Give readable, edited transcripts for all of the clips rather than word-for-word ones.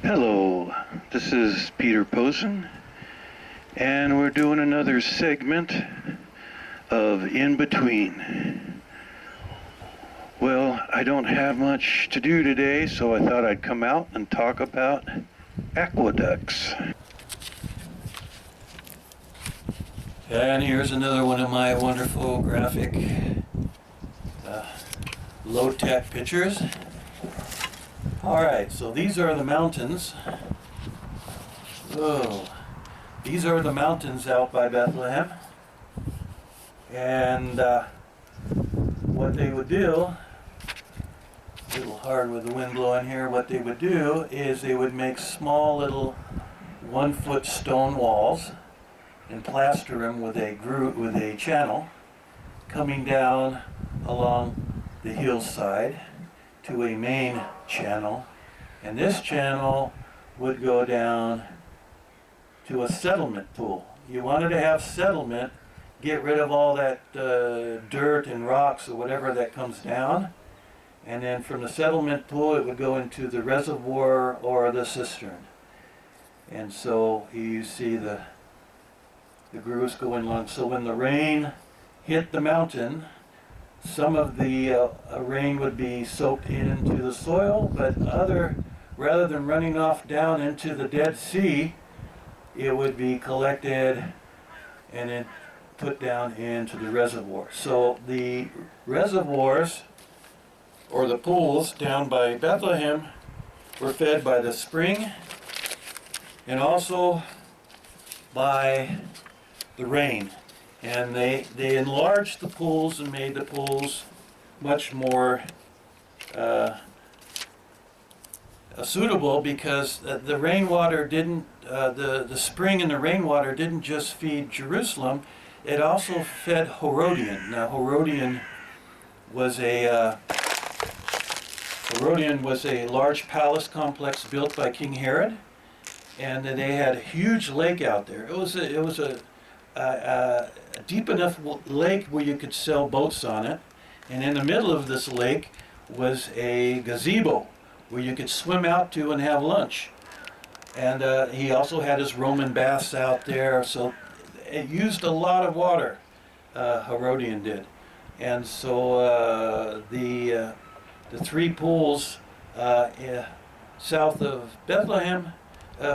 Hello, this is Peter Posen, and we're doing another segment of In Between. Well, I don't have much to do today, so I thought I'd come out and talk about aqueducts. And here's another one of my wonderful graphic low-tech pictures. Alright, so these are the mountains. Oh, these are the mountains out by Bethlehem. And what they would do, a little hard with the wind blowing here, what they would do is they would make small little 1-foot stone walls and plaster them with a channel coming down along the hillside to a main channel, and this channel would go down to a settlement pool. You wanted to have settlement, get rid of all that dirt and rocks or whatever that comes down, and then from the settlement pool it would go into the reservoir or the cistern. And so you see the grooves going along. So when the rain hit the mountain, some of the rain would be soaked into the soil, but rather than running off down into the Dead Sea, it would be collected and then put down into the reservoir. So the reservoirs, or the pools down by Bethlehem, were fed by the spring and also by the rain. And they enlarged the pools and made the pools much more suitable, because the rainwater didn't, the spring and the rainwater didn't just feed Jerusalem, it also fed Herodian. Now Herodian was a large palace complex built by King Herod, and they had a huge lake out there. It was a deep enough lake where you could sail boats on it, and in the middle of this lake was a gazebo where you could swim out to and have lunch. And he also had his Roman baths out there, so it used a lot of water, Herodian did. And so the three pools south of Bethlehem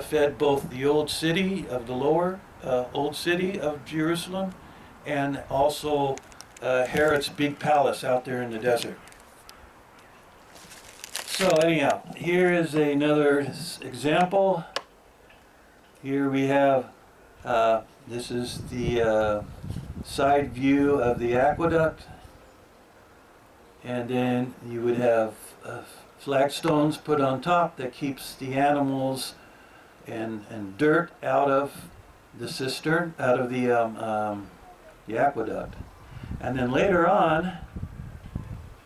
fed both the old city of the lower old city of Jerusalem, and also Herod's big palace out there in the desert. So anyhow, here is another example. Here we have, this is the side view of the aqueduct, and then you would have flagstones put on top that keeps the animals and dirt out of the cistern, out of the aqueduct. And then later on,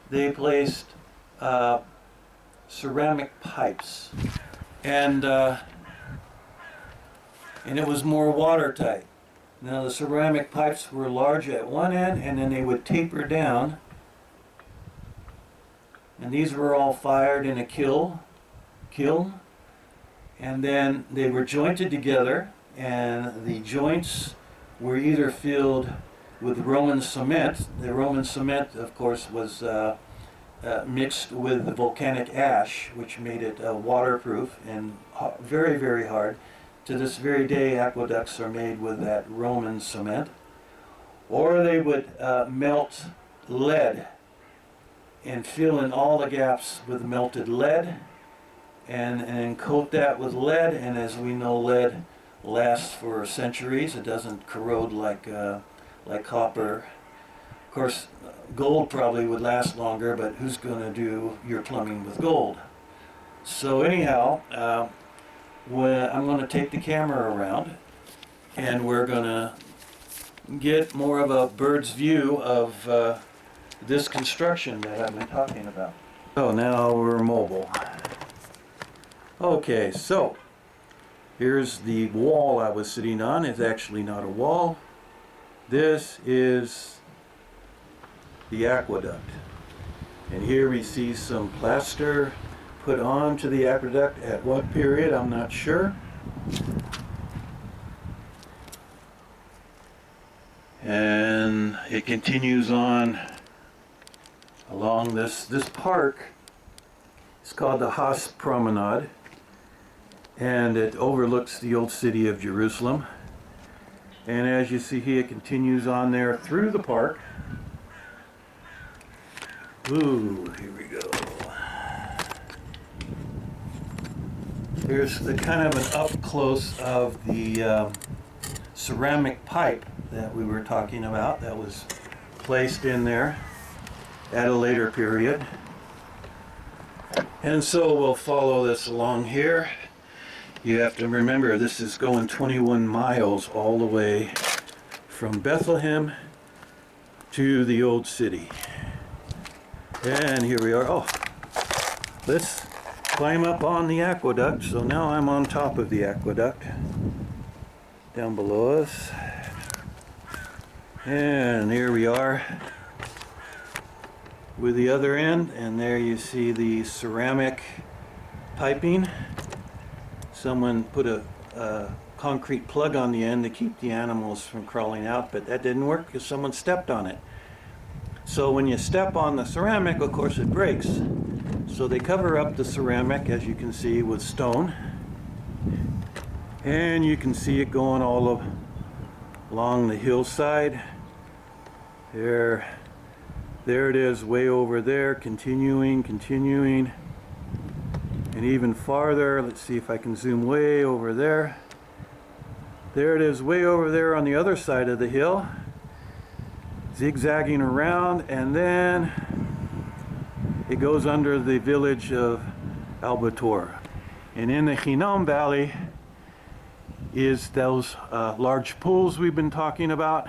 they placed ceramic pipes, and it was more watertight. Now the ceramic pipes were large at one end, and then they would taper down, and these were all fired in a kiln, and then they were jointed together, and the joints were either filled with Roman cement. The Roman cement, of course, was mixed with the volcanic ash, which made it waterproof and very, very hard. To this very day, aqueducts are made with that Roman cement. Or they would melt lead and fill in all the gaps with melted lead, and coat that with lead. And as we know, lead lasts for centuries. It doesn't corrode like copper. Of course, gold probably would last longer, but who's going to do your plumbing with gold? So anyhow, I'm going to take the camera around, and we're going to get more of a bird's view of this construction that I've been talking about. So now we're mobile. Okay, so here's the wall I was sitting on. It's actually not a wall. This is the aqueduct. And here we see some plaster put onto the aqueduct at what period, I'm not sure. And it continues on along this park. It's called the Haas Promenade, and it overlooks the old city of Jerusalem. And as you see here, it continues on there through the park. Ooh, here we go. Here's the kind of an up close of the ceramic pipe that we were talking about that was placed in there at a later period. And so we'll follow this along here. You have to remember, this is going 21 miles all the way from Bethlehem to the old city. And here we are. Oh, let's climb up on the aqueduct. So now I'm on top of the aqueduct down below us. And here we are with the other end, and there you see the ceramic piping. Someone put a concrete plug on the end to keep the animals from crawling out, but that didn't work because someone stepped on it. So when you step on the ceramic, of course it breaks. So they cover up the ceramic, as you can see, with stone. And you can see it going all along the hillside. There it is, way over there, continuing. And even farther, let's see if I can zoom way over there. There it is, way over there on the other side of the hill, zigzagging around, and then it goes under the village of Albator. And in the Hinnom Valley is those large pools we've been talking about,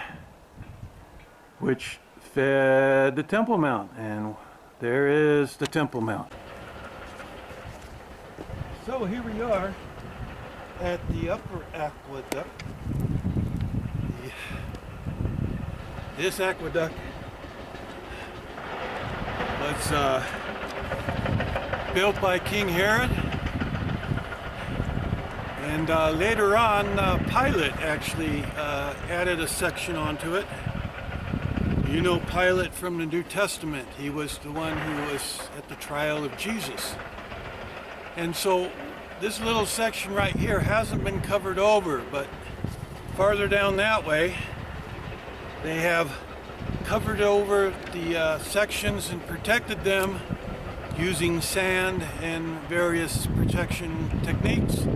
which fed the Temple Mount. And there is the Temple Mount. So here we are at the upper aqueduct. This aqueduct was built by King Herod, and later on Pilate actually added a section onto it. You know Pilate from the New Testament. He was the one who was at the trial of Jesus. And so this little section right here hasn't been covered over, but farther down that way they have covered over the sections and protected them using sand and various protection techniques.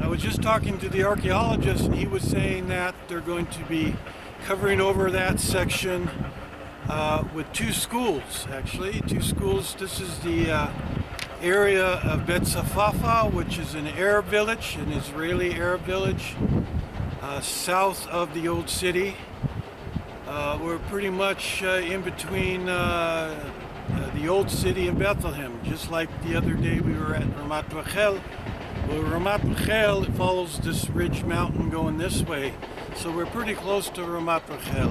I was just talking to the archaeologist, and he was saying that they're going to be covering over that section with two schools, actually. Two schools. This is the area of Bet Safafa, which is an Arab village, an Israeli Arab village, south of the old city. We're pretty much in between the old city and Bethlehem, just like the other day we were at Ramat Rachel. Well, Ramat Rachel, it follows this ridge mountain going this way, so we're pretty close to Ramat Rachel.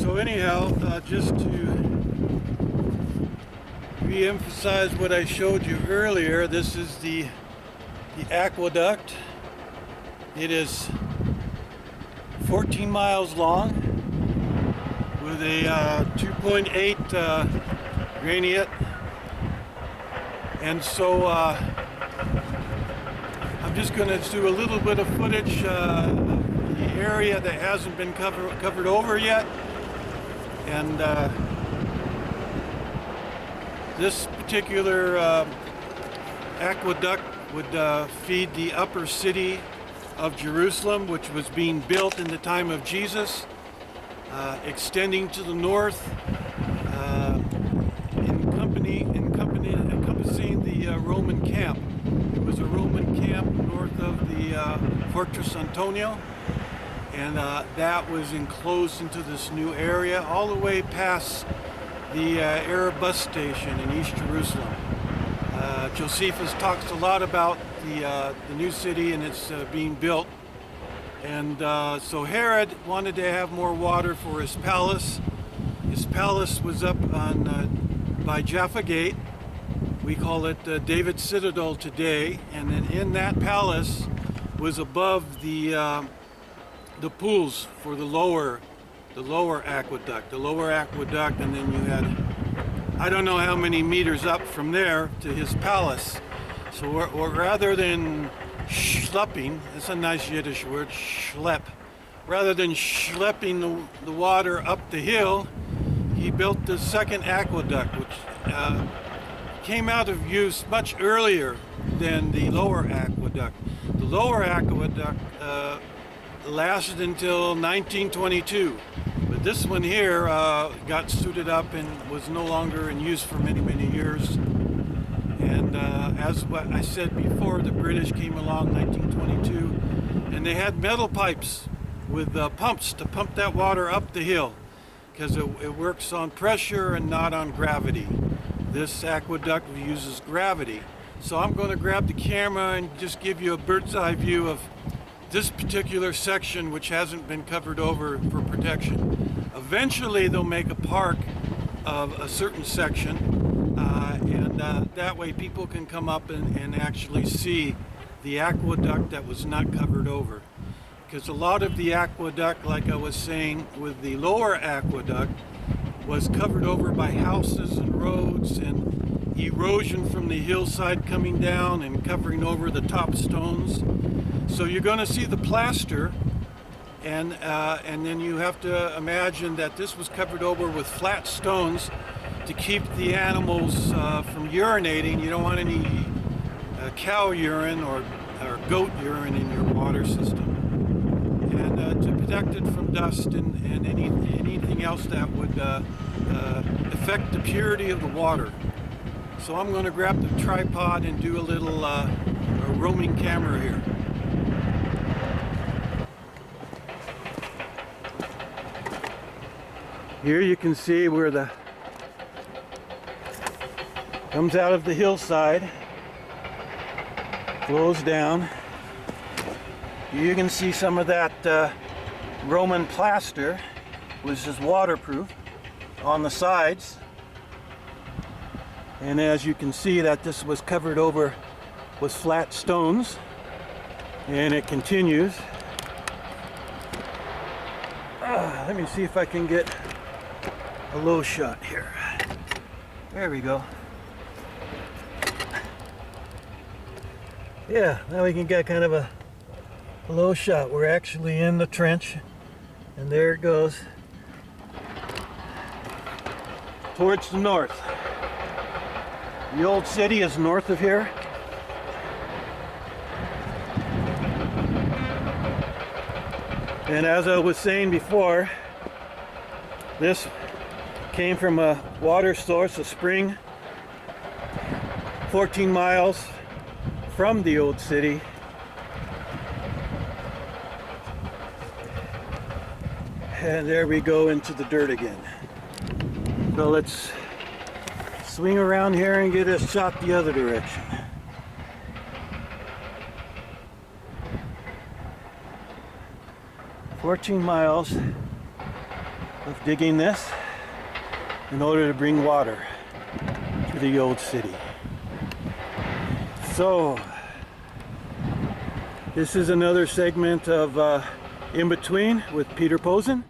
So anyhow, just to re-emphasize what I showed you earlier, this is the aqueduct. It is 14 miles long with a 2.8 gradient, and so I'm just going to do a little bit of footage of the area that hasn't been covered over yet. And this particular aqueduct would feed the upper city of Jerusalem, which was being built in the time of Jesus, extending to the north, encompassing the Roman camp. It was a Roman camp north of the Fortress Antonio, and that was enclosed into this new area all the way past the Arab bus station in East Jerusalem. Josephus talks a lot about the new city and it's being built. And so Herod wanted to have more water for his palace. His palace was up on by Jaffa Gate, We call it David's Citadel today, and then in that palace was above the pools for the lower aqueduct. The lower aqueduct, and then you had, I don't know how many meters up from there to his palace. So rather than schlepping, it's a nice Yiddish word, schlep. Rather than schlepping the water up the hill, he built the second aqueduct, which came out of use much earlier than the lower aqueduct. The lower aqueduct lasted until 1922, but this one here got suited up and was no longer in use for many, many years. And as what I said before, the British came along in 1922, and they had metal pipes with pumps to pump that water up the hill, because it works on pressure and not on gravity. This aqueduct uses gravity. So I'm going to grab the camera and just give you a bird's eye view of this particular section, which hasn't been covered over for protection. Eventually they'll make a park of a certain section, and that way people can come up and actually see the aqueduct that was not covered over. Because a lot of the aqueduct, like I was saying, with the lower aqueduct, was covered over by houses and roads and erosion from the hillside coming down and covering over the top stones. So you're going to see the plaster, and then you have to imagine that this was covered over with flat stones to keep the animals from urinating. You don't want any cow urine or goat urine in your water system. And to protect it from dust and anything else that would affect the purity of the water. So I'm going to grab the tripod and do a little roaming camera here. Here you can see where the comes out of the hillside, flows down. You can see some of that Roman plaster, which is waterproof, on the sides. And as you can see, that this was covered over with flat stones, and it continues. Let me see if I can get a low shot here. There we go. Yeah, now we can get kind of a low shot. We're actually in the trench, and there it goes towards the north. The old city is north of here. And as I was saying before, this came from a water source, a spring, 14 miles from the old city. And there we go into the dirt again. So let's swing around here and get a shot the other direction. "14 miles of digging this in order to bring water to the old city." So this is another segment of In Between with Peter Posen.